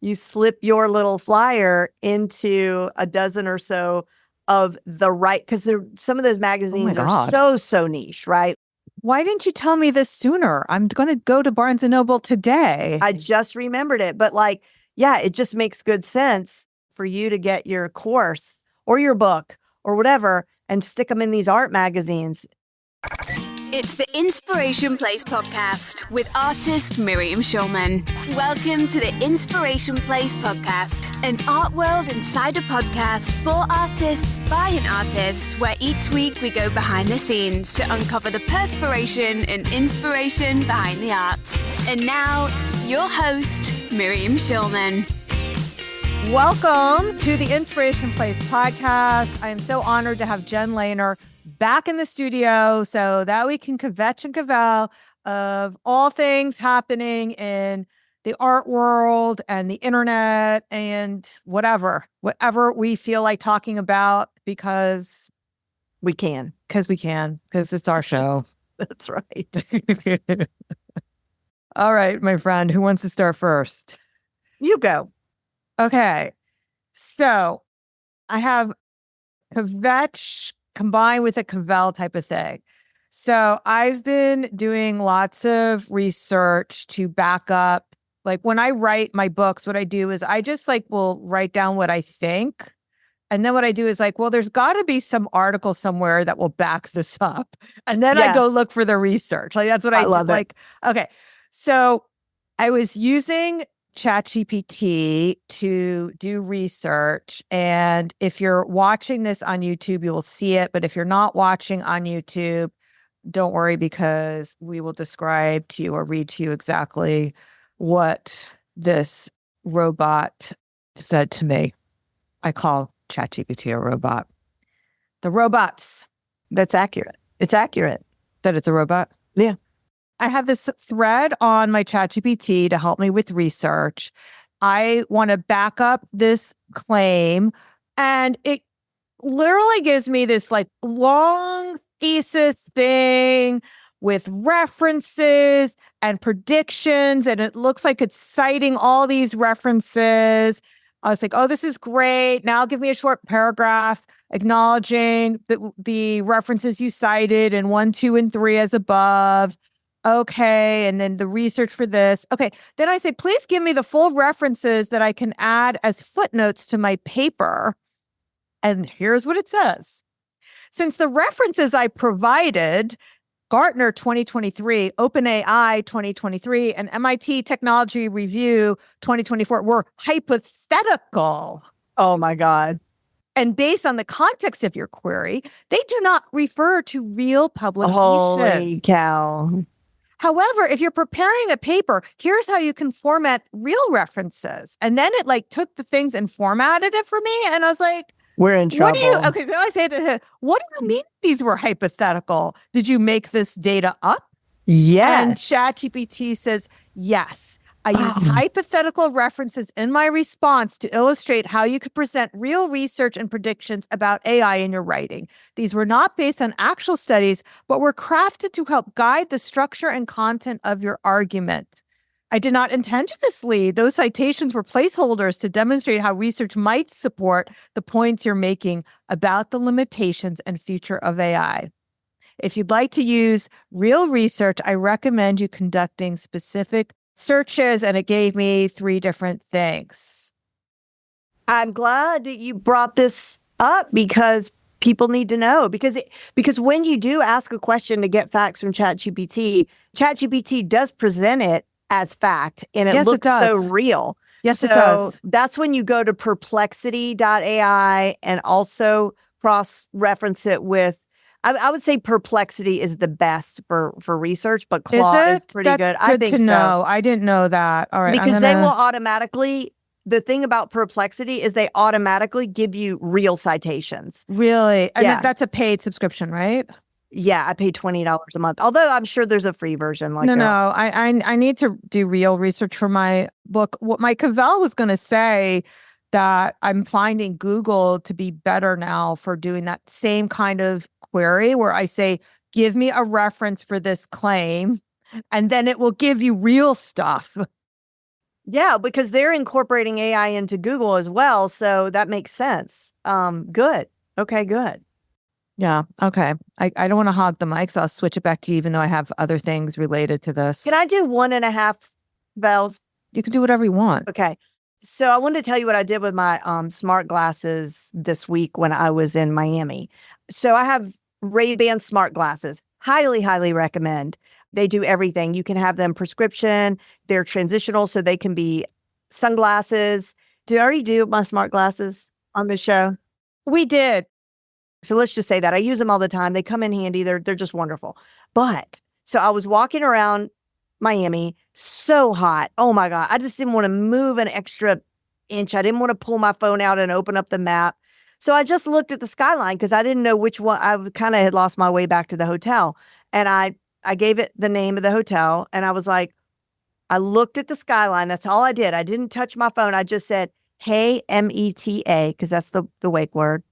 you slip your little flyer into a dozen or so of the right, because some of those magazines are so niche, right? Why didn't you tell me this sooner? I'm going to go to Barnes & Noble today. I just remembered it. But it just makes good sense for you to get your course or your book or whatever and stick them in these art magazines. It's the Inspiration Place podcast with artist Miriam Schulman. Welcome to the Inspiration Place podcast, an art world insider podcast for artists by an artist, where each week we go behind the scenes to uncover the perspiration and inspiration behind the art. And now, your host, Miriam Schulman. Welcome to the Inspiration Place podcast. I am so honored to have Jen Lehner back in the studio so that we can Kvetch and Kvell of all things happening in the art world and the internet and whatever we feel like talking about because we can. Because it's our show. That's right. All right, my friend, who wants to start first? You go. Okay. So I have Kvetch combined with a Kvell type of thing. So I've been doing lots of research to back up. Like when I write my books, what I do is I just will write down what I think. And then what I do is there's got to be some article somewhere that will back this up. And then I go look for the research. That's what I love do. Okay. So I was using ChatGPT to do research. And if you're watching this on YouTube, you will see it. But if you're not watching on YouTube, don't worry, because we will describe to you or read to you exactly what this robot said to me. I call ChatGPT a robot. The robots. That's accurate. It's accurate. That it's a robot? Yeah. I have this thread on my ChatGPT to help me with research. I want to back up this claim, and it literally gives me this long thesis thing with references and predictions, and it looks like it's citing all these references. I was like, oh, this is great. Now give me a short paragraph acknowledging the references you cited in 1, 2, and 3 as above. Okay, and then the research for this. Okay, then I say, please give me the full references that I can add as footnotes to my paper. And here's what it says. Since the references I provided, Gartner 2023, OpenAI 2023, and MIT Technology Review 2024 were hypothetical. Oh my God. And based on the context of your query, they do not refer to real publication. Holy cow. However, if you're preparing a paper, here's how you can format real references. And then it took the things and formatted it for me. And I was like, we're in trouble. So I say to him, what do you mean these were hypothetical? Did you make this data up? Yes. And ChatGPT says, yes. I used hypothetical references in my response to illustrate how you could present real research and predictions about AI in your writing. These were not based on actual studies, but were crafted to help guide the structure and content of your argument. I did not intend to mislead. Those citations were placeholders to demonstrate how research might support the points you're making about the limitations and future of AI. If you'd like to use real research, I recommend you conducting specific searches, and it gave me 3 different things. I'm glad that you brought this up because people need to know. Because when you do ask a question to get facts from ChatGPT does present it as fact, and it looks so real. Yes, it does. That's when you go to perplexity.ai and also cross-reference it with, I would say Perplexity is the best for research, but Claude is pretty good. I think so. Know. I didn't know that. All right. Because they will automatically, the thing about Perplexity is they automatically give you real citations. Really? And that's a paid subscription, right? Yeah, I pay $20 a month. Although I'm sure there's a free version. No. I need to do real research for my book. What my Kvell was going to say, that I'm finding Google to be better now for doing that same kind of query where I say, give me a reference for this claim, and then it will give you real stuff. Yeah, because they're incorporating AI into Google as well. So that makes sense. Good. Okay, good. Yeah. Okay. I don't want to hog the mic, so I'll switch it back to you, even though I have other things related to this. Can I do 1.5 bells? You can do whatever you want. Okay. So I wanted to tell you what I did with my smart glasses this week when I was in Miami. So I have Ray-Ban smart glasses. Highly, highly recommend. They do everything. You can have them prescription. They're transitional, so they can be sunglasses. Did I already do my smart glasses on the show? We did. So let's just say that I use them all the time. They come in handy. They're just wonderful. But so I was walking around Miami, so hot. Oh my God. I just didn't want to move an extra inch. I didn't want to pull my phone out and open up the map. So I just looked at the skyline because I didn't know which one. I kind of had lost my way back to the hotel. And I gave it the name of the hotel. And I was like, I looked at the skyline. That's all I did. I didn't touch my phone. I just said, hey, META, because that's the wake word.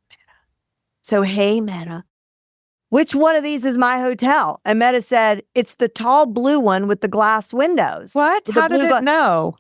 So, hey, Meta, which one of these is my hotel? And Meta said, it's the tall blue one with the glass windows. What? How did it know?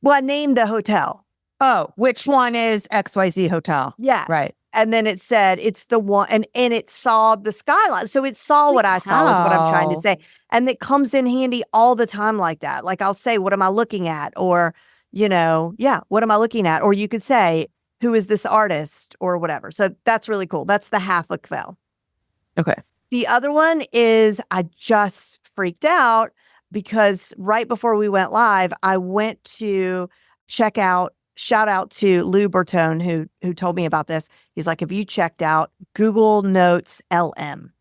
Well, I named the hotel. Oh, which one is XYZ Hotel? Yes. Right. And then it said, it's the one, and it saw the skyline. So it saw what I saw is what I'm trying to say. And it comes in handy all the time like that. Like I'll say, what am I looking at? Or, what am I looking at? Or you could say, who is this artist or whatever. So that's really cool. That's the half of Kvell. Okay. The other one is I just freaked out because right before we went live, I went to check out, shout out to Lou Bertone, who told me about this. He's like, have you checked out Google Notes LM?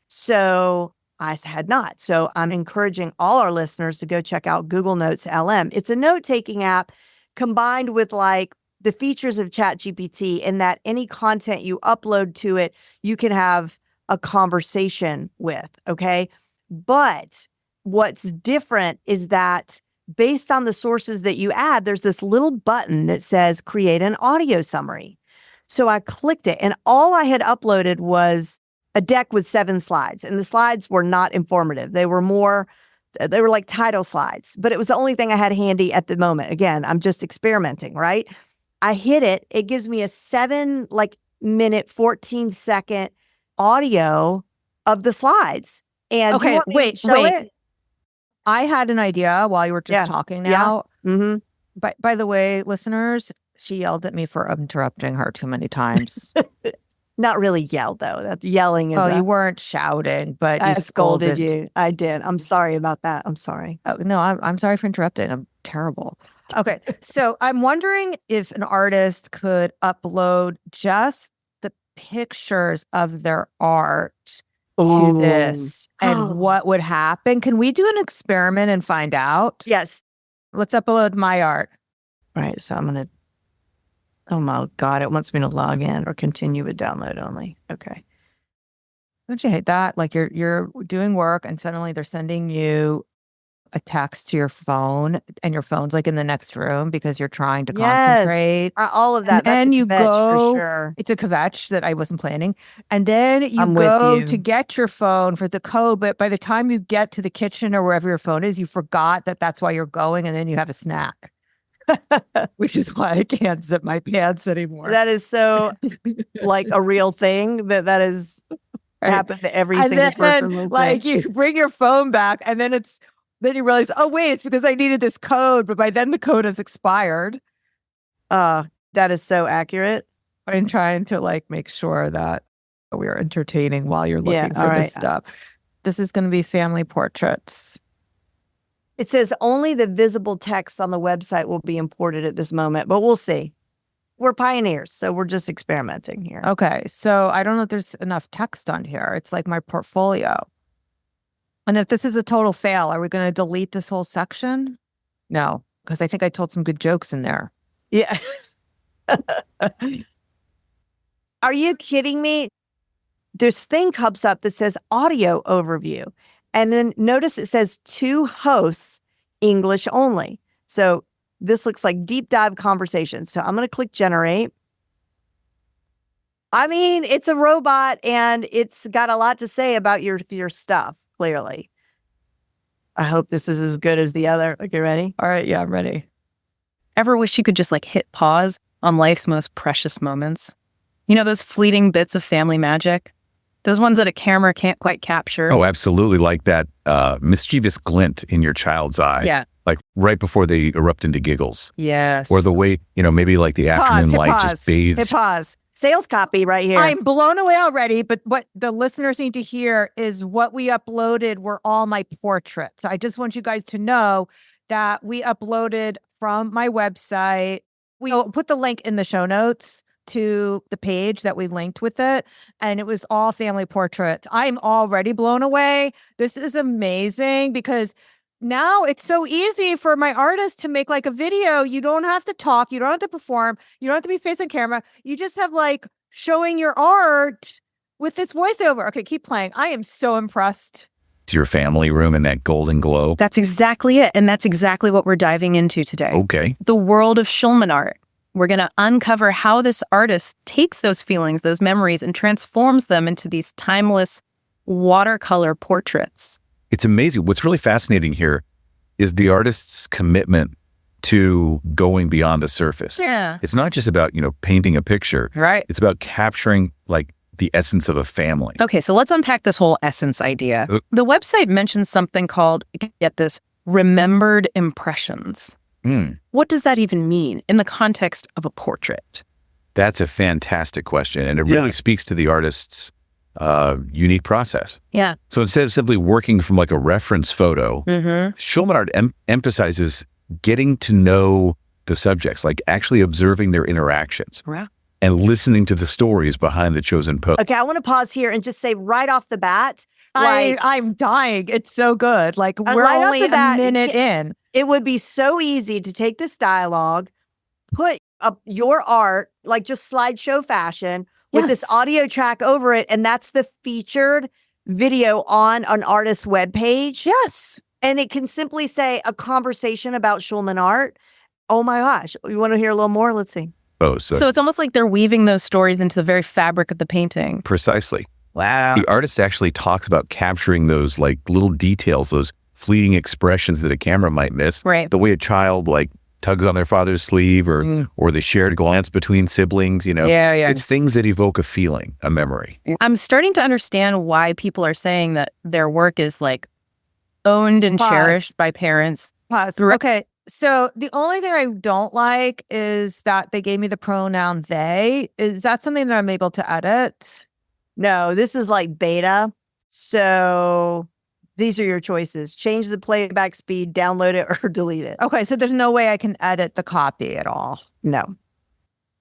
So I had not. So I'm encouraging all our listeners to go check out Google Notes LM. It's a note-taking app combined with like the features of ChatGPT in that any content you upload to it, you can have a conversation with, okay? But what's different is that based on the sources that you add, there's this little button that says create an audio summary. So I clicked it and all I had uploaded was a deck with 7 slides, and the slides were not informative. They were like title slides, but it was the only thing I had handy at the moment. Again, I'm just experimenting, right? I hit it. It gives me a 7-minute, 14-second audio of the slides. And okay, wait. It? I had an idea while you were just talking now. Yeah. Mm-hmm. By the way, listeners, she yelled at me for interrupting her too many times. Not really yelled, though. That yelling is. Oh, you weren't shouting, but I you scolded you. I did. I'm sorry about that. I'm sorry. Oh, no, I'm sorry for interrupting. I'm terrible. Okay. So I'm wondering if an artist could upload just the pictures of their art to this and what would happen. Can we do an experiment and find out? Yes. Let's upload my art. All right. So I'm going to, oh my God, it wants me to log in or continue with download only. Okay. Don't you hate that? Like you're doing work and suddenly they're sending you a text to your phone and your phone's like in the next room because you're trying to concentrate. All of that. And you go, for sure. It's a kvetch that I wasn't planning. And then you go to get your phone for the code. But by the time you get to the kitchen or wherever your phone is, you forgot that that's why you're going. And then you have a snack, which is why I can't zip my pants anymore. That is so like a real thing that is happened to every single person. Like you bring your phone back and then then you realize, oh, wait, it's because I needed this code. But by then the code has expired. That is so accurate. I'm trying to make sure that we are entertaining while you're looking for this stuff. This is going to be family portraits. It says only the visible text on the website will be imported at this moment, but we'll see. We're pioneers, so we're just experimenting here. Okay. So I don't know if there's enough text on here. It's like my portfolio. And if this is a total fail, are we going to delete this whole section? No, because I think I told some good jokes in there. Yeah. Are you kidding me? This thing comes up that says audio overview. And then notice it says 2 hosts, English only. So this looks like deep dive conversation. So I'm going to click generate. I mean, it's a robot and it's got a lot to say about your stuff. Clearly. I hope this is as good as the other. Okay, ready? All right. Yeah, I'm ready. ever wish you could just like hit pause on life's most precious moments? You know, those fleeting bits of family magic? Those ones that a camera can't quite capture? Oh, absolutely. Like that mischievous glint in your child's eye. Yeah. Like right before they erupt into giggles. Yes. Or the way, maybe like the afternoon light just bathes. Hit pause. Sales copy right here. I'm blown away already, but what the listeners need to hear is what we uploaded were all my portraits. I just want you guys to know that we uploaded from my website. We'll put the link in the show notes to the page that we linked with it, and it was all family portraits. I'm already blown away. This is amazing because now it's so easy for my artists to make like a video. You don't have to talk. You don't have to perform. You don't have to be facing camera. You just have like showing your art with this voiceover. Okay, keep playing. I am so impressed. To your family room in that golden glow. That's exactly it. And that's exactly what we're diving into today. Okay. The world of Shulman art. We're going to uncover how this artist takes those feelings, those memories, and transforms them into these timeless watercolor portraits. It's amazing. What's really fascinating here is the artist's commitment to going beyond the surface. Yeah. It's not just about, painting a picture. Right. It's about capturing like the essence of a family. Okay, so let's unpack this whole essence idea. The website mentions something called, get this, remembered impressions. What does that even mean in the context of a portrait? That's a fantastic question. And it really speaks to the artist's unique process. Yeah. So instead of simply working from like a reference photo, Shulman art emphasizes getting to know the subjects, like actually observing their interactions and listening to the stories behind the chosen pose. Okay, I want to pause here and just say right off the bat, I'm dying. It's so good. Like we're right off only the bat, a minute in. it would be so easy to take this dialogue, put up your art, like just slideshow fashion, with this audio track over it, and that's the featured video on an artist's webpage. Yes. And it can simply say a conversation about Shulman art. Oh my gosh. You want to hear a little more? Let's see. So it's almost like they're weaving those stories into the very fabric of the painting. Precisely. Wow. The artist actually talks about capturing those like little details, those fleeting expressions that a camera might miss. Right. The way a child like tugs on their father's sleeve or the shared glance between siblings, Yeah. It's things that evoke a feeling, a memory. I'm starting to understand why people are saying that their work is like owned and cherished by parents. Pause. Okay. So the only thing I don't like is that they gave me the pronoun they. Is that something that I'm able to edit? No, this is like beta. So these are your choices. Change the playback speed, download it, or delete it. Okay. So there's no way I can edit the copy at all. No.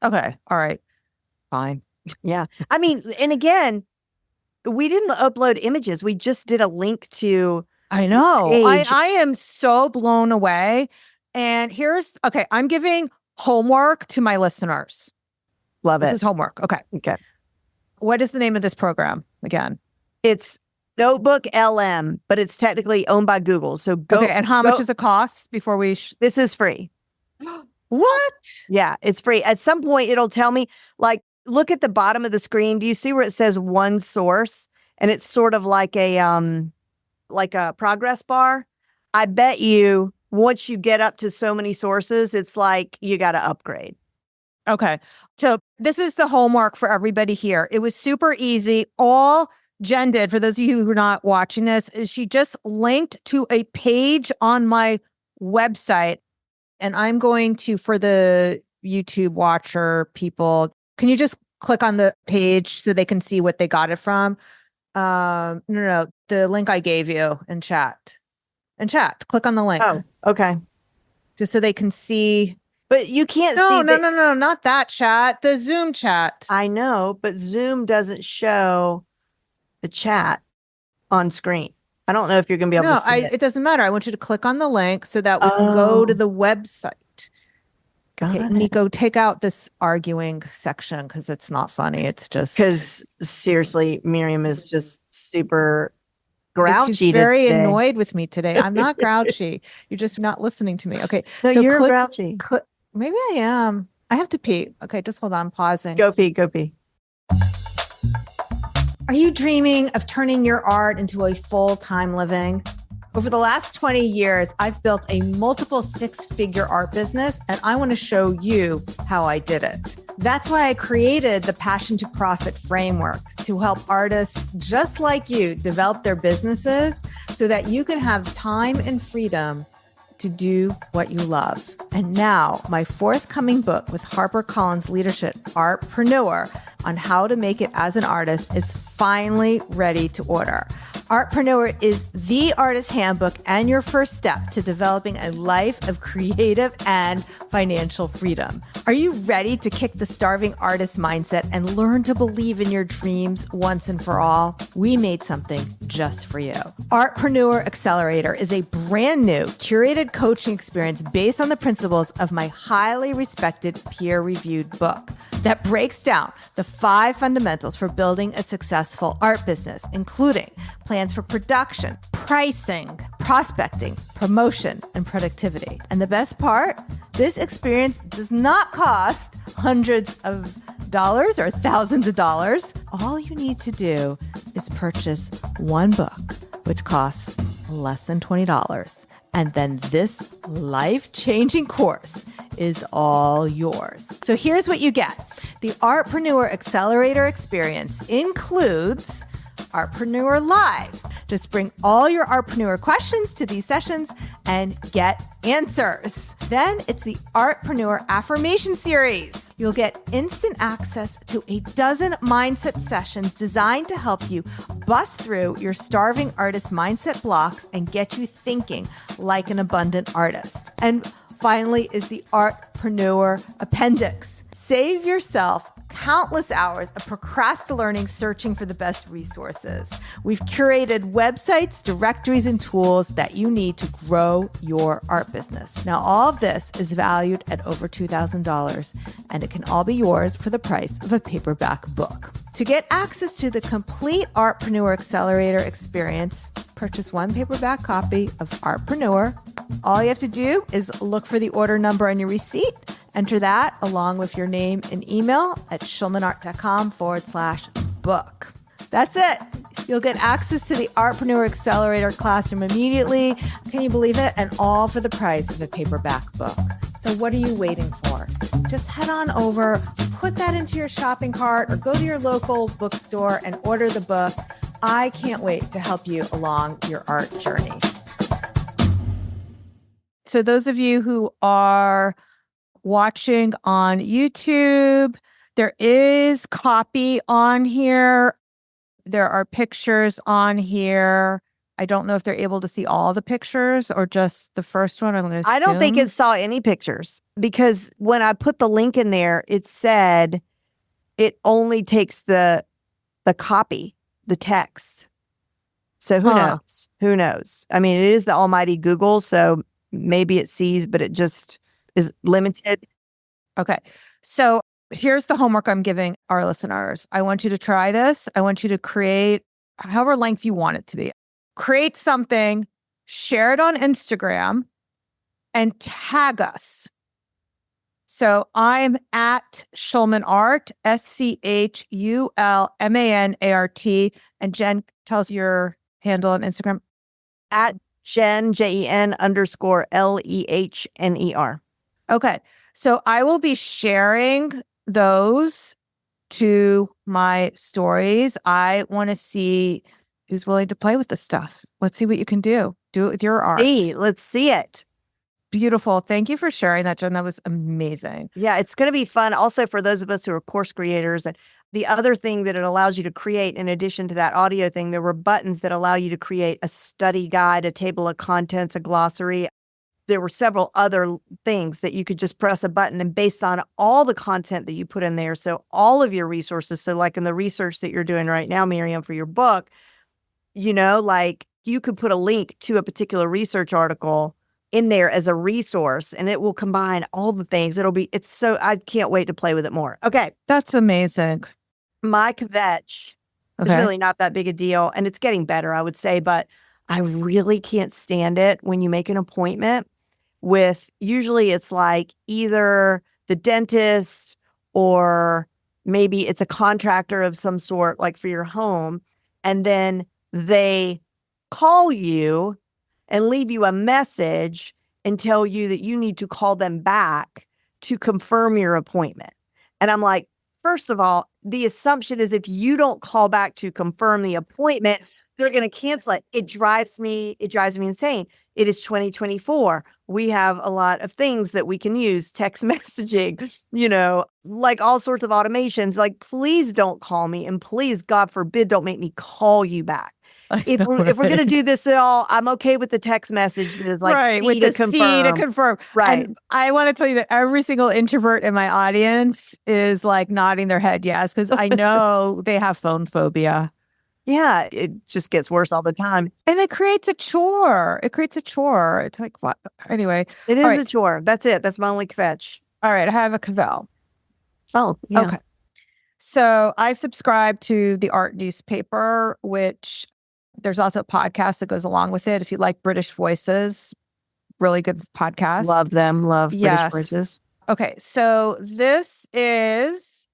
Okay. All right. Fine. Yeah. I mean, and again, we didn't upload images. We just did a link to. I know. Page. I am so blown away. And I'm giving homework to my listeners. Love This it. is homework. Okay. Okay. What is the name of this program again? It's Notebook LM, but it's technically owned by Google. So go. Okay. And how much does it cost before we? This is free. What? Yeah, it's free. At some point, it'll tell me, like, look at the bottom of the screen. Do you see where it says one source? And it's sort of like a progress bar. I bet you once you get up to so many sources, it's like you got to upgrade. Okay. So this is the homework for everybody here. It was super easy. All Jen did, for those of you who are not watching this, is she just linked to a page on my website. And I'm going to, for the YouTube watcher people, can you just click on the page so they can see what they got it from? No, the link I gave you in chat. Click on the link. Oh, okay. Just so they can see. But you can't No, see. no, not that chat. The Zoom chat. I know, but Zoom doesn't show the chat on screen. I don't know if you're going to be able to see it. It doesn't matter. I want you to click on the link so that we can go to the website. Okay, Nico, take out this arguing section because it's not funny. It's just because seriously, Miriam is just super grouchy. She's very annoyed with me today. I'm not grouchy. You're just not listening to me. Okay, no, so you're grouchy. Maybe I am. I have to pee. Okay, just hold on. I'm pausing. Go pee. Are you dreaming of turning your art into a full-time living? Over the last 20 years, I've built a multiple six-figure art business, and I want to show you how I did it. That's why I created the Passion to Profit framework to help artists just like you develop their businesses so that you can have time and freedom to do what you love. And now my forthcoming book with HarperCollins Leadership, Artpreneur, on how to make it as an artist is finally ready to order. Artpreneur is the artist handbook and your first step to developing a life of creative and financial freedom. Are you ready to kick the starving artist mindset and learn to believe in your dreams once and for all? We made something just for you. Artpreneur Accelerator is a brand new curated coaching experience based on the principles of my highly respected peer-reviewed book that breaks down the 5 fundamentals for building a successful art business, including plans for production, pricing, prospecting, promotion, and productivity. And the best part, this experience does not cost hundreds of dollars or thousands of dollars. All you need to do is purchase one book, which costs less than $20. And then this life-changing course is all yours. So here's what you get. The Artpreneur Accelerator experience includes Artpreneur Live. Just bring all your Artpreneur questions to these sessions and get answers. Then it's the Artpreneur Affirmation Series. You'll get instant access to a dozen mindset sessions designed to help you bust through your starving artist mindset blocks and get you thinking like an abundant artist. And finally is the Artpreneur Appendix. Save yourself countless hours of procrastinating searching for the best resources. We've curated websites, directories, and tools that you need to grow your art business. Now, all of this is valued at over $2,000, and it can all be yours for the price of a paperback book. To get access to the complete Artpreneur Accelerator experience, purchase one paperback copy of Artpreneur. All you have to do is look for the order number on your receipt, enter that along with your name and email at schulmanart.com/book. That's it. You'll get access to the Artpreneur Accelerator classroom immediately. Can you believe it? And all for the price of a paperback book. So what are you waiting for? Just head on over, put that into your shopping cart, or go to your local bookstore and order the book. I can't wait to help you along your art journey. So those of you who are watching on YouTube, there is copy on here. There are pictures on here. I don't know if they're able to see all the pictures or just the first one. I'm going to assume. I don't think it saw any pictures because when I put the link in there, it said it only takes the copy, the text. So who knows? Who knows? I mean, it is the almighty Google, so maybe it sees, but it just is limited. Okay. So here's the homework I'm giving our listeners. I want you to try this. I want you to create however length you want it to be. Create something, share it on Instagram, and tag us. So I'm at Schulman Art, SCHULMANART. And Jen, tell us your handle on Instagram. At Jen, JEN_LEHNER. Okay. So I will be sharing those to my stories. I want to see who's willing to play with this stuff. Let's see what you can do. Do it with your art. Let's see it. Beautiful. Thank you for sharing that, Jen. That was amazing. Yeah, it's going to be fun. Also, for those of us who are course creators, and the other thing that it allows you to create, in addition to that audio thing, there were buttons that allow you to create a study guide, a table of contents, a glossary. There were several other things that you could just press a button, and based on all the content that you put in there, so all of your resources, so like in the research that you're doing right now, Miriam, for your book, you know, like you could put a link to a particular research article in there as a resource, and it will combine all the things. I can't wait to play with it more. Okay. That's amazing. My Kvetch is really not that big a deal, and it's getting better, I would say, but I really can't stand it when you make an appointment with, usually it's like either the dentist or maybe it's a contractor of some sort, like for your home, and then they call you and leave you a message and tell you that you need to call them back to confirm your appointment. And I'm like, first of all, the assumption is if you don't call back to confirm the appointment, they're going to cancel it. It drives me insane. It is 2024. We have a lot of things that we can use, text messaging, like all sorts of automations. Like, please don't call me. And please, God forbid, don't make me call you back. If we're going to do this at all, I'm okay with the text message that is like right, C with to the confirm. C to confirm. Right. And I want to tell you that every single introvert in my audience is like nodding their head yes, because I know they have phone phobia. Yeah, it just gets worse all the time. And it creates a chore. It's like, what? Anyway. It is a chore. That's it. That's my only kvetch. All right. I have a Kvell. Oh, yeah. Okay. So I subscribe to the Art newspaper, which there's also a podcast that goes along with it. If you like British voices, really good podcast. Love them. Love Yes. British voices. Okay. So this is,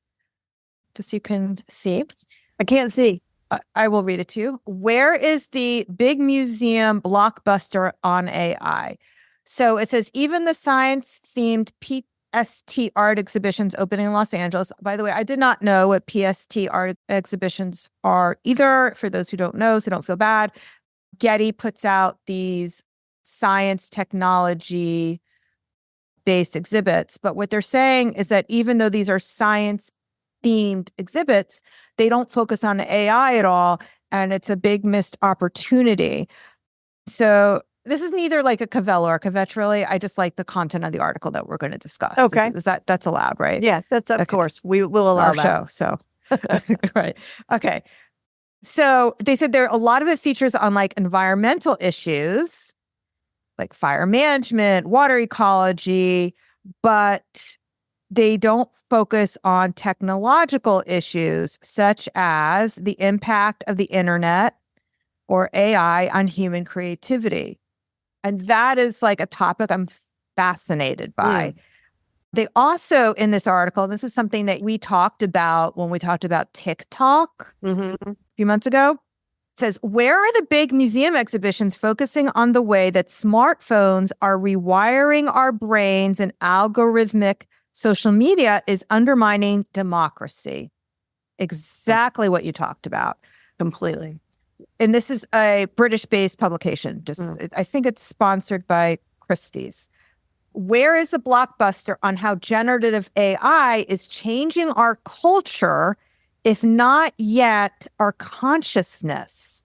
just so you can see. I can't see. I will read it to you. Where is the big museum blockbuster on AI? So it says, even the science-themed PST art exhibitions opening in Los Angeles. By the way, I did not know what PST art exhibitions are either. For those who don't know, so don't feel bad. Getty puts out these science technology based exhibits. But what they're saying is that even though these are science themed exhibits, they don't focus on AI at all. And it's a big missed opportunity. So this is neither like a Kvell or a Kvetch, really. I just like the content of the article that we're going to discuss. Okay. That's allowed, right? Yeah, that's of course. We will allow our that. show. So, right. Okay. So they said there are a lot of it features on like environmental issues, like fire management, water ecology, but they don't focus on technological issues such as the impact of the internet or AI on human creativity. And that is like a topic I'm fascinated by. They also, in this article, this is something that we talked about when we talked about TikTok a few months ago. It says, where are the big museum exhibitions focusing on the way that smartphones are rewiring our brains and algorithmic social media is undermining democracy? Exactly what you talked about. Completely. And this is a British-based publication. I think it's sponsored by Christie's. Where is the blockbuster on how generative AI is changing our culture, if not yet our consciousness?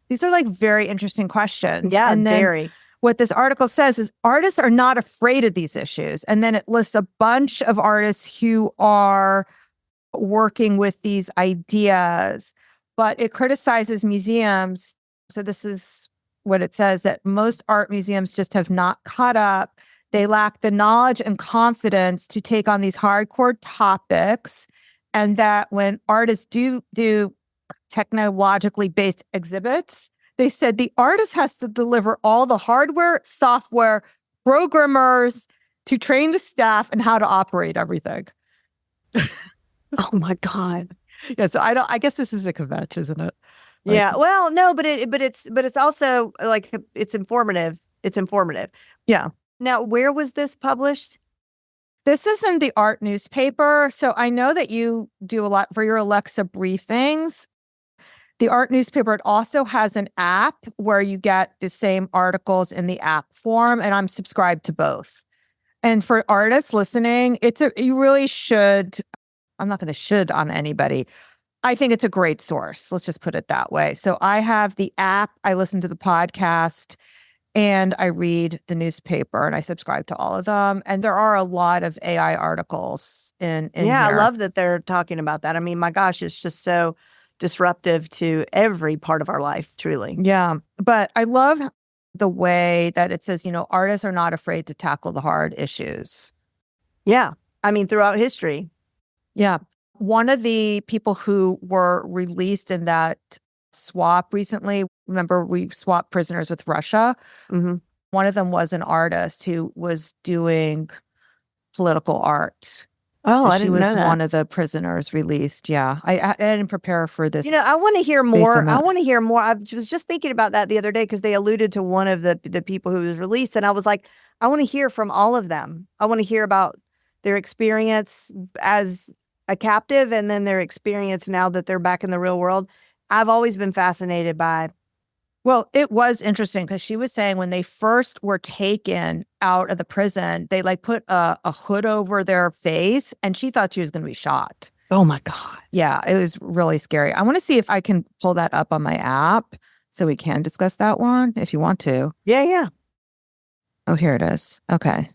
These are like very interesting questions. Yeah, and then very. What this article says is artists are not afraid of these issues. And then it lists a bunch of artists who are working with these ideas, but it criticizes museums. So this is what it says, that most art museums just have not caught up. They lack the knowledge and confidence to take on these hardcore topics. And that when artists do technologically based exhibits, they said the artist has to deliver all the hardware, software, programmers to train the staff and how to operate everything. Oh my God. Yeah, so I guess this is a Kvetch, isn't it? Like, yeah. Well, no, but it's also like it's informative. It's informative. Yeah. Now, where was this published? This is in the Art newspaper. So I know that you do a lot for your Alexa briefings. The Art newspaper, it also has an app where you get the same articles in the app form, and I'm subscribed to both. And for artists listening, you really should. I'm not going to should on anybody. I think it's a great source. Let's just put it that way. So I have the app, I listen to the podcast, and I read the newspaper, and I subscribe to all of them. And there are a lot of AI articles in here. I love that they're talking about that. I mean, my gosh, it's just so disruptive to every part of our life, truly. Yeah. But I love the way that it says, artists are not afraid to tackle the hard issues. Yeah. I mean, throughout history. Yeah. One of the people who were released in that swap recently, remember we swapped prisoners with Russia? Mm-hmm. One of them was an artist who was doing political art. Oh, So I she didn't was know that. one of the prisoners released. Yeah. I didn't prepare for this. I want to hear based more. on that. I want to hear more. I was just thinking about that the other day because they alluded to one of the people who was released. And I was like, I want to hear from all of them. I want to hear about their experience as a captive and then their experience now that they're back in the real world. I've always been fascinated by. Well, it was interesting because she was saying when they first were taken out of the prison, they like put a hood over their face and she thought she was going to be shot. Oh my God. Yeah, it was really scary. I want to see if I can pull that up on my app so we can discuss that one if you want to. Yeah. Oh, here it is. Okay.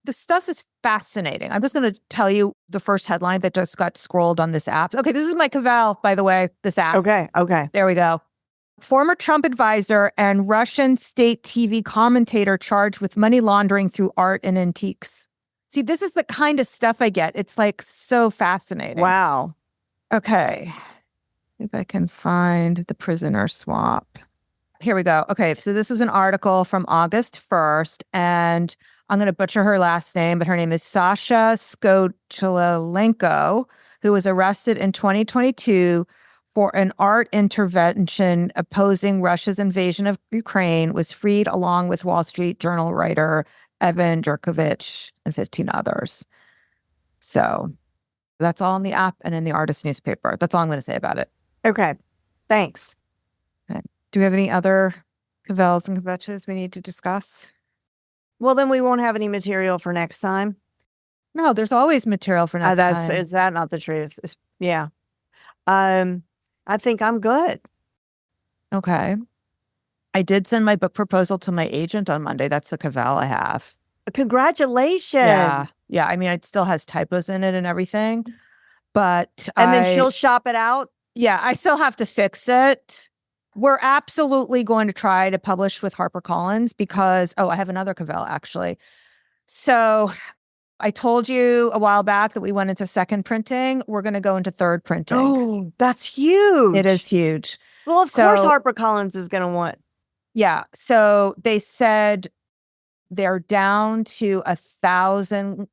The stuff is fascinating. I'm just going to tell you the first headline that just got scrolled on this app. Okay, this is my Kvell, by the way, this app. Okay. There we go. Former Trump advisor and Russian state TV commentator charged with money laundering through art and antiques. See, this is the kind of stuff I get. It's like so fascinating. Wow. Okay. If I can find the prisoner swap. Here we go. Okay, so this was an article from August 1st, and I'm going to butcher her last name, but her name is Sasha Skochilenko, who was arrested in 2022 for an art intervention opposing Russia's invasion of Ukraine, was freed along with Wall Street Journal writer Evan Jerkovich and 15 others. So that's all in the app and in the artist newspaper. That's all I'm going to say about it. Okay. Thanks. Okay. Do we have any other Kvells and Kvetches we need to discuss? Well, then we won't have any material for next time. No, there's always material for next time. Is that not the truth? Yeah. I think I'm good. Okay. I did send my book proposal to my agent on Monday. That's the Kvell I have. Congratulations. Yeah. I mean, it still has typos in it and everything, but then she'll shop it out. Yeah, I still have to fix it. We're absolutely going to try to publish with HarperCollins because, I have another Kvell actually. So I told you a while back that we went into second printing. We're going to go into third printing. Oh, that's huge. It is huge. Well, of course, HarperCollins is going to want. Yeah. So they said they're down to 1,000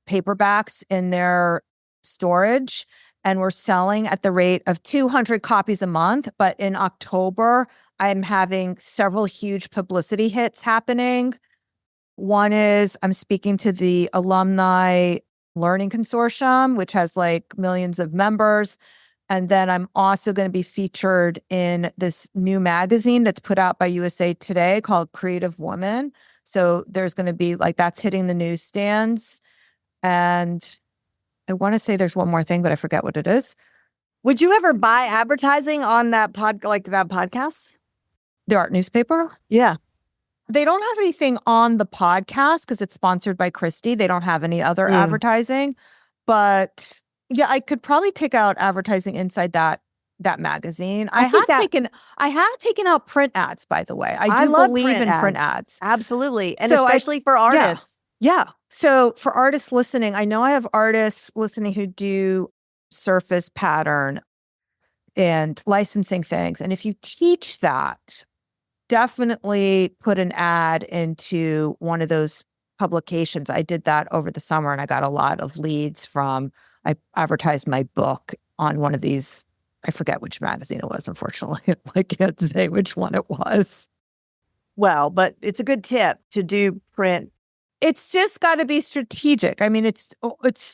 paperbacks in their storage, and we're selling at the rate of 200 copies a month. But in October, I'm having several huge publicity hits happening. One is I'm speaking to the Alumni Learning Consortium, which has like millions of members. And then I'm also going to be featured in this new magazine that's put out by USA Today called Creative Woman. So there's going to be like, that's hitting the newsstands. And I want to say there's one more thing, but I forget what it is. Would you ever buy advertising on that podcast? The art newspaper? Yeah. They don't have anything on the podcast because it's sponsored by Christie. They don't have any other advertising. But yeah, I could probably take out advertising inside that magazine. I have taken out print ads, by the way. I do believe in print ads. Absolutely. And especially for artists. Yeah. So for artists listening, I know I have artists listening who do surface pattern and licensing things. And if you teach that, definitely put an ad into one of those publications. I did that over the summer and I got a lot of leads from, I advertised my book on one of these. I forget which magazine it was, unfortunately. I can't say which one it was. Well, but it's a good tip to do print. It's just got to be strategic. I mean, it's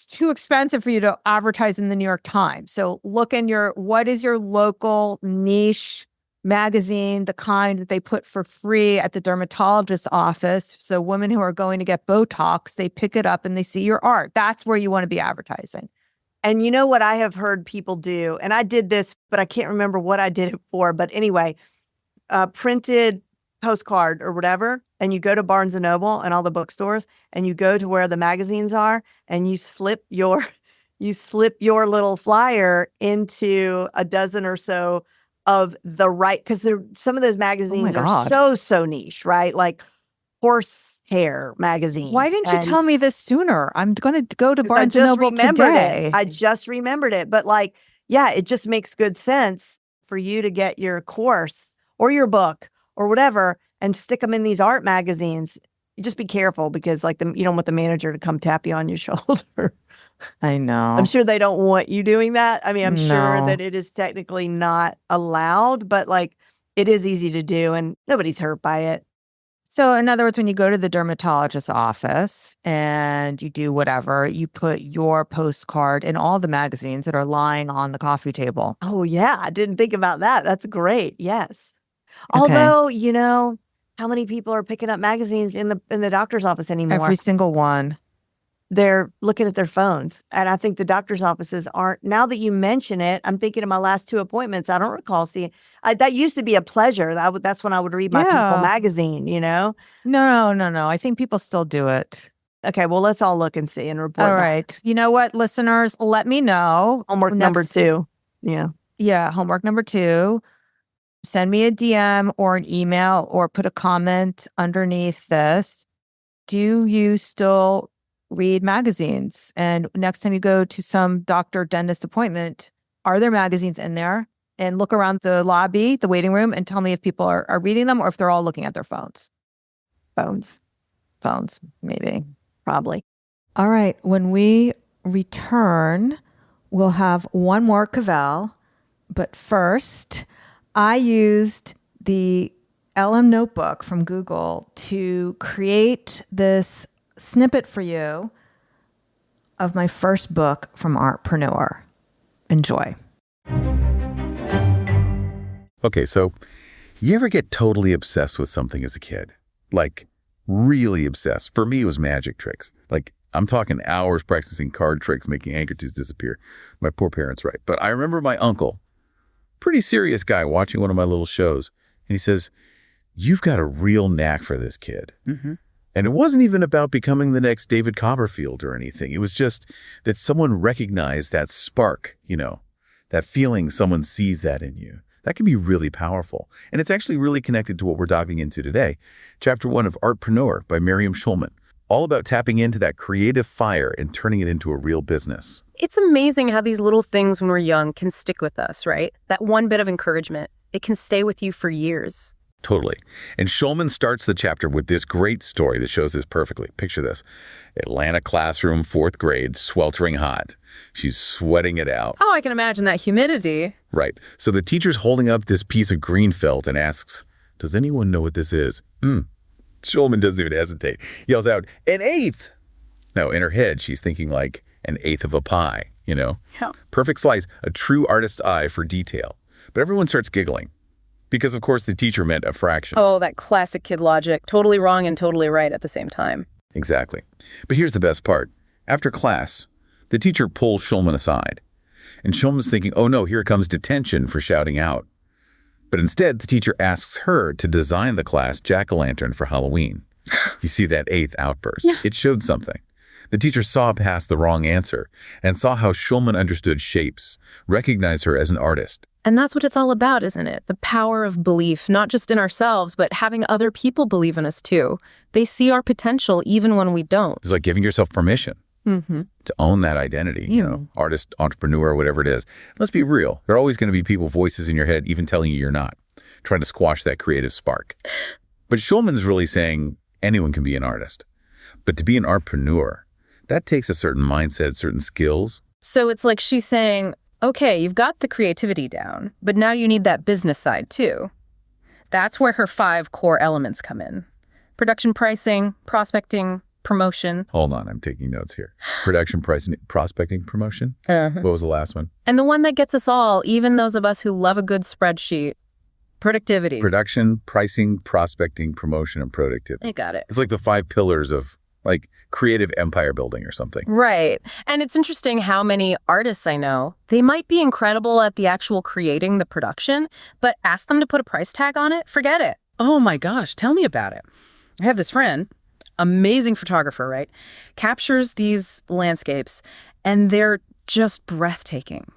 too expensive for you to advertise in the New York Times. So look in what is your local niche magazine, the kind that they put for free at the dermatologist's office. So women who are going to get Botox, they pick it up and they see your art. That's where you want to be advertising. And you know what I have heard people do, and I did this, but I can't remember what I did it for. But anyway, printed postcard or whatever, and you go to Barnes and Noble and all the bookstores, and you go to where the magazines are, and you slip your little flyer into a dozen or so of the right, because some of those magazines are so niche, right? Like horsehair magazine. Why didn't you tell me this sooner? I'm going to go to Barnes and Noble today. I just remembered it. But like, yeah, it just makes good sense for you to get your course or your book or whatever and stick them in these art magazines. You just be careful because like you don't want the manager to come tap you on your shoulder. I know. I'm sure they don't want you doing that. I mean, I'm sure No. that it is technically not allowed, but like it is easy to do and nobody's hurt by it. So in other words, when you go to the dermatologist's office and you do whatever, you put your postcard in all the magazines that are lying on the coffee table. Oh, yeah. I didn't think about that. That's great. Yes. Okay. Although, how many people are picking up magazines in the doctor's office anymore? Every single one. They're looking at their phones. And I think the doctor's offices aren't. Now that you mention it, I'm thinking of my last 2 appointments. I don't recall seeing. That used to be a pleasure. That's when I would read my People magazine, No. I think people still do it. Okay, well, let's all look and see and report All back. right. You know what, listeners? Let me know. Homework number 2. Yeah. Yeah, homework number 2. Send me a DM or an email or put a comment underneath this. Do you still read magazines? And next time you go to some doctor dentist appointment, are there magazines in there? And look around the lobby, the waiting room, and tell me if people are reading them or if they're all looking at their phones. Phones, Maybe. probably. All right. When we return, we'll have one more Kvell. But first, I used the LM Notebook from Google to create this snippet for you of my first book from Artpreneur. Enjoy. Okay, so you ever get totally obsessed with something as a kid? Like, really obsessed. For me, it was magic tricks. Like, I'm talking hours practicing card tricks, making handkerchiefs disappear. My poor parents, right? But I remember my uncle, pretty serious guy, watching one of my little shows. And he says, "You've got a real knack for this, kid." Mm-hmm. And it wasn't even about becoming the next David Copperfield or anything. It was just that someone recognized that spark, that feeling someone sees that in you. That can be really powerful. And it's actually really connected to what we're diving into today. Chapter 1 of Artpreneur by Miriam Schulman. All about tapping into that creative fire and turning it into a real business. It's amazing how these little things when we're young can stick with us, right? That one bit of encouragement, it can stay with you for years. Totally. And Schulman starts the chapter with this great story that shows this perfectly. Picture this. Atlanta classroom, 4th grade, sweltering hot. She's sweating it out. Oh, I can imagine that humidity. Right. So the teacher's holding up this piece of green felt and asks, "Does anyone know what this is?" Schulman doesn't even hesitate. Yells out, "An eighth!" Now, in her head, she's thinking like an eighth of a pie, Yeah. Perfect slice, a true artist's eye for detail. But everyone starts giggling. Because, of course, the teacher meant a fraction. Oh, that classic kid logic. Totally wrong and totally right at the same time. Exactly. But here's the best part. After class, the teacher pulls Schulman aside. And Schulman's thinking, oh no, here comes detention for shouting out. But instead, the teacher asks her to design the class jack-o'-lantern for Halloween. You see that 8th outburst? Yeah. It showed something. The teacher saw past the wrong answer and saw how Schulman understood shapes, recognized her as an artist. And that's what it's all about, isn't it? The power of belief, not just in ourselves, but having other people believe in us too. They see our potential even when we don't. It's like giving yourself permission to own that identity, artist, entrepreneur, whatever it is. Let's be real. There are always going to be voices in your head, even telling you you're not, trying to squash that creative spark. But Schulman's really saying anyone can be an artist. But to be an artpreneur, that takes a certain mindset, certain skills. So it's like she's saying, okay, you've got the creativity down, but now you need that business side too. That's where her 5 core elements come in. Production, pricing, prospecting, promotion. Hold on, I'm taking notes here. Production, pricing, prospecting, promotion. What was the last one? And the one that gets us all, even those of us who love a good spreadsheet, productivity. Production, pricing, prospecting, promotion, and productivity. You got it. It's like the 5 pillars of like creative empire building or something. Right. And it's interesting how many artists I know, they might be incredible at the actual creating the production, but ask them to put a price tag on it, forget it. Oh my gosh, tell me about it. I have this friend, amazing photographer, right? Captures these landscapes and they're just breathtaking,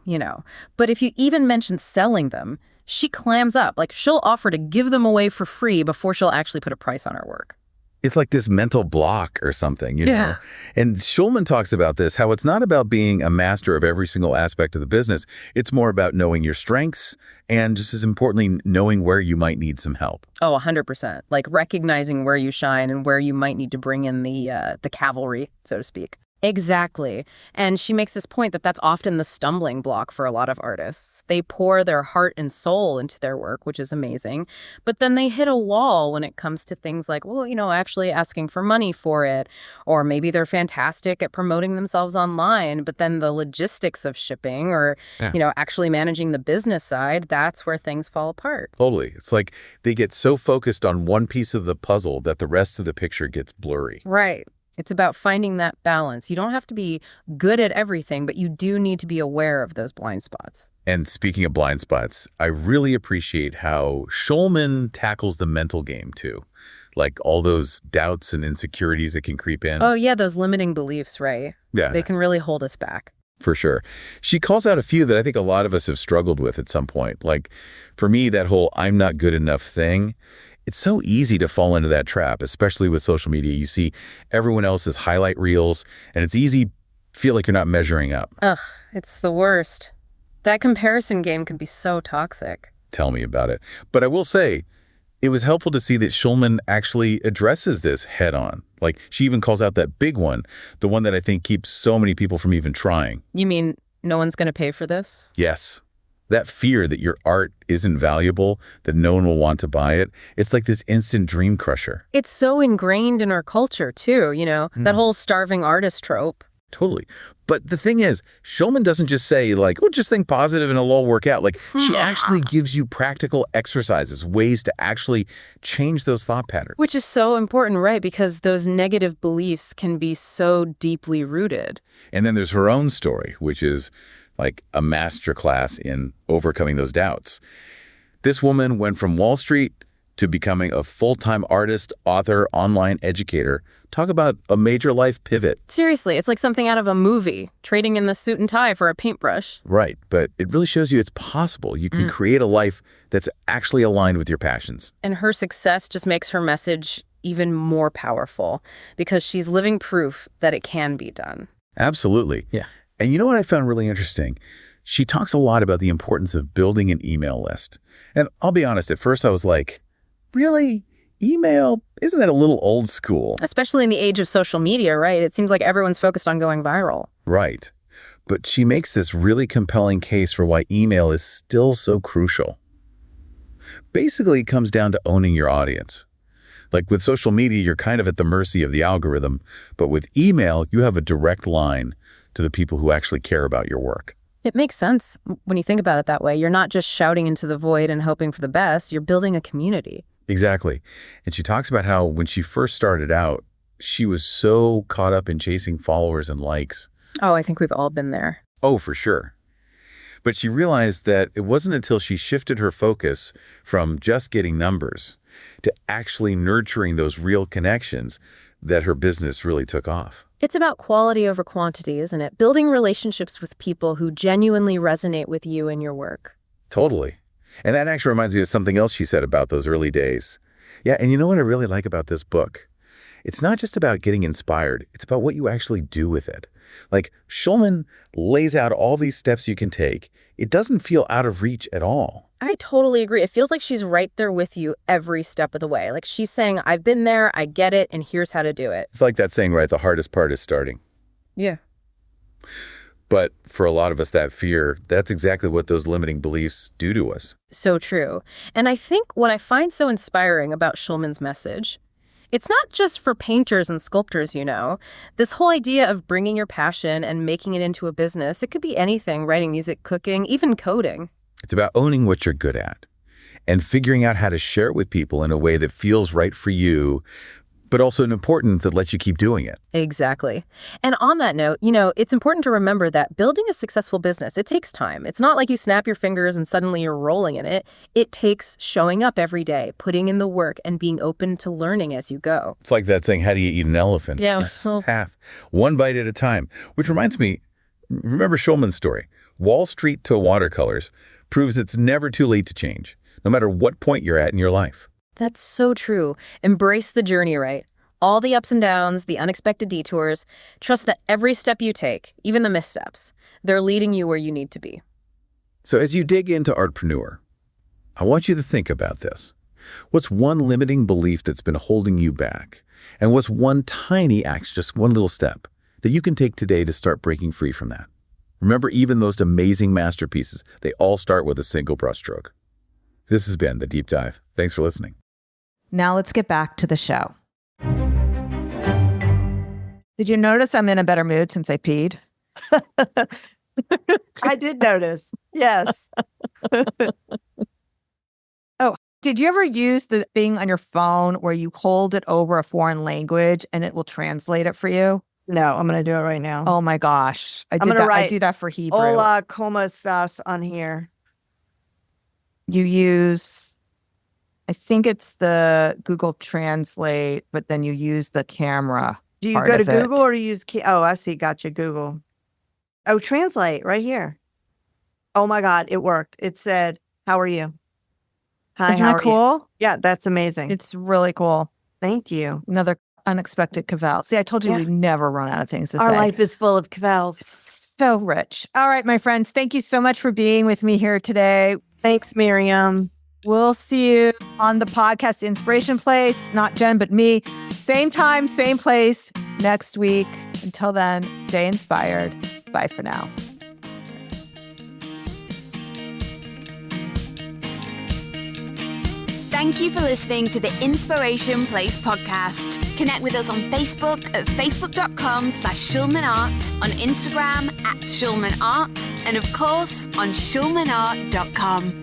But if you even mention selling them, she clams up. Like she'll offer to give them away for free before she'll actually put a price on her work. It's like this mental block or something, know? And Schulman talks about this, how it's not about being a master of every single aspect of the business. It's more about knowing your strengths and, just as importantly, knowing where you might need some help. Oh, 100%. Like recognizing where you shine and where you might need to bring in the cavalry, so to speak. Exactly. And she makes this point that that's often the stumbling block for a lot of artists. They pour their heart and soul into their work, which is amazing, but then they hit a wall when it comes to things like, well, actually asking for money for it, or maybe they're fantastic at promoting themselves online, but then the logistics of shipping or, actually managing the business side, that's where things fall apart. Totally. It's like they get so focused on one piece of the puzzle that the rest of the picture gets blurry. Right. It's about finding that balance. You don't have to be good at everything, but you do need to be aware of those blind spots. And speaking of blind spots, I really appreciate how Shulman tackles the mental game too. Like all those doubts and insecurities that can creep in. Oh, yeah, those limiting beliefs, right? Yeah. They can really hold us back. For sure. She calls out a few that I think a lot of us have struggled with at some point. Like for me, that whole I'm not good enough thing. It's so easy to fall into that trap, especially with social media. You see everyone else's highlight reels, and it's easy to feel like you're not measuring up. Ugh, it's the worst. That comparison game can be so toxic. Tell me about it. But I will say, it was helpful to see that Shulman actually addresses this head on. Like, she even calls out that big one, the one that I think keeps so many people from even trying. You mean no one's going to pay for this? Yes. That fear that your art isn't valuable, that no one will want to buy it, it's like this instant dream crusher. It's so ingrained in our culture, too, that whole starving artist trope. Totally. But the thing is, Shulman doesn't just say, like, oh, just think positive and it'll all work out. Like, she actually gives you practical exercises, ways to actually change those thought patterns. Which is so important, right? Because those negative beliefs can be so deeply rooted. And then there's her own story, which is like a masterclass in overcoming those doubts. This woman went from Wall Street to becoming a full-time artist, author, online educator. Talk about a major life pivot. Seriously, it's like something out of a movie, trading in the suit and tie for a paintbrush. Right, but it really shows you it's possible. You can create a life that's actually aligned with your passions. And her success just makes her message even more powerful because she's living proof that it can be done. Absolutely. Yeah. And you know what I found really interesting? She talks a lot about the importance of building an email list. And I'll be honest, at first I was like, really? Email? Isn't that a little old school? Especially in the age of social media, right? It seems like everyone's focused on going viral. Right. But she makes this really compelling case for why email is still so crucial. Basically, it comes down to owning your audience. Like with social media, you're kind of at the mercy of the algorithm. But with email, you have a direct line to the people who actually care about your work. It makes sense when you think about it that way. You're not just shouting into the void and hoping for the best. You're building a community. Exactly. And she talks about how when she first started out, she was so caught up in chasing followers and likes. Oh, I think we've all been there. Oh, for sure. But she realized that it wasn't until she shifted her focus from just getting numbers to actually nurturing those real connections that her business really took off. It's about quality over quantity, isn't it? Building relationships with people who genuinely resonate with you and your work. Totally. And that actually reminds me of something else she said about those early days. Yeah, and you know what I really like about this book? It's not just about getting inspired. It's about what you actually do with it. Like, Shulman lays out all these steps you can take. It doesn't feel out of reach at all. I totally agree. It feels like she's right there with you every step of the way. Like she's saying, I've been there, I get it, and here's how to do it. It's like that saying, right? The hardest part is starting. Yeah. But for a lot of us, that fear, that's exactly what those limiting beliefs do to us. So true. And I think what I find so inspiring about Shulman's message, it's not just for painters and sculptors, This whole idea of bringing your passion and making it into a business, it could be anything, writing music, cooking, even coding. It's about owning what you're good at and figuring out how to share it with people in a way that feels right for you, but also important that lets you keep doing it. Exactly. And on that note, it's important to remember that building a successful business, it takes time. It's not like you snap your fingers and suddenly you're rolling in it. It takes showing up every day, putting in the work, and being open to learning as you go. It's like that saying, how do you eat an elephant? Yeah. Half. One bite at a time. Which reminds me, remember Shulman's story? Wall Street to watercolors proves it's never too late to change, no matter what point you're at in your life. That's so true. Embrace the journey, right? All the ups and downs, the unexpected detours. Trust that every step you take, even the missteps, they're leading you where you need to be. So as you dig into Artpreneur, I want you to think about this. What's one limiting belief that's been holding you back? And what's one tiny act, just one little step, that you can take today to start breaking free from that. Remember, even those amazing masterpieces, they all start with a single brushstroke. This has been The Deep Dive. Thanks for listening. Now let's get back to the show. Did you notice I'm in a better mood since I peed? I did notice. Yes. Oh, did you ever use the thing on your phone where you hold it over a foreign language and it will translate it for you? No, I'm going to do it right now. Oh my gosh. I I'm gonna I write do that for Hebrew. Hola, ¿cómo estás on here? You use, I think it's the Google Translate, but then you use the camera. Do you part go to of it. Google or do you use Oh, I see. Gotcha. Google. Oh, translate right here. Oh my God, it worked. It said, "How are you?" Hi, Isn't how that are you? cool? Yeah, that's amazing. It's really cool. Thank you. Another unexpected Kvell. See, I told you Yeah. we never run out of things to Our say. life is full of Kvels. So rich. All right, my friends, thank you so much for being with me here today. Thanks, Miriam. We'll see you on the podcast Inspiration Place. Not Jen, but me. Same time, same place next week. Until then, stay inspired. Bye for now. Thank you for listening to the Inspiration Place podcast. Connect with us on Facebook at facebook.com/SchulmanArt, on Instagram @SchulmanArt, and of course on schulmanart.com.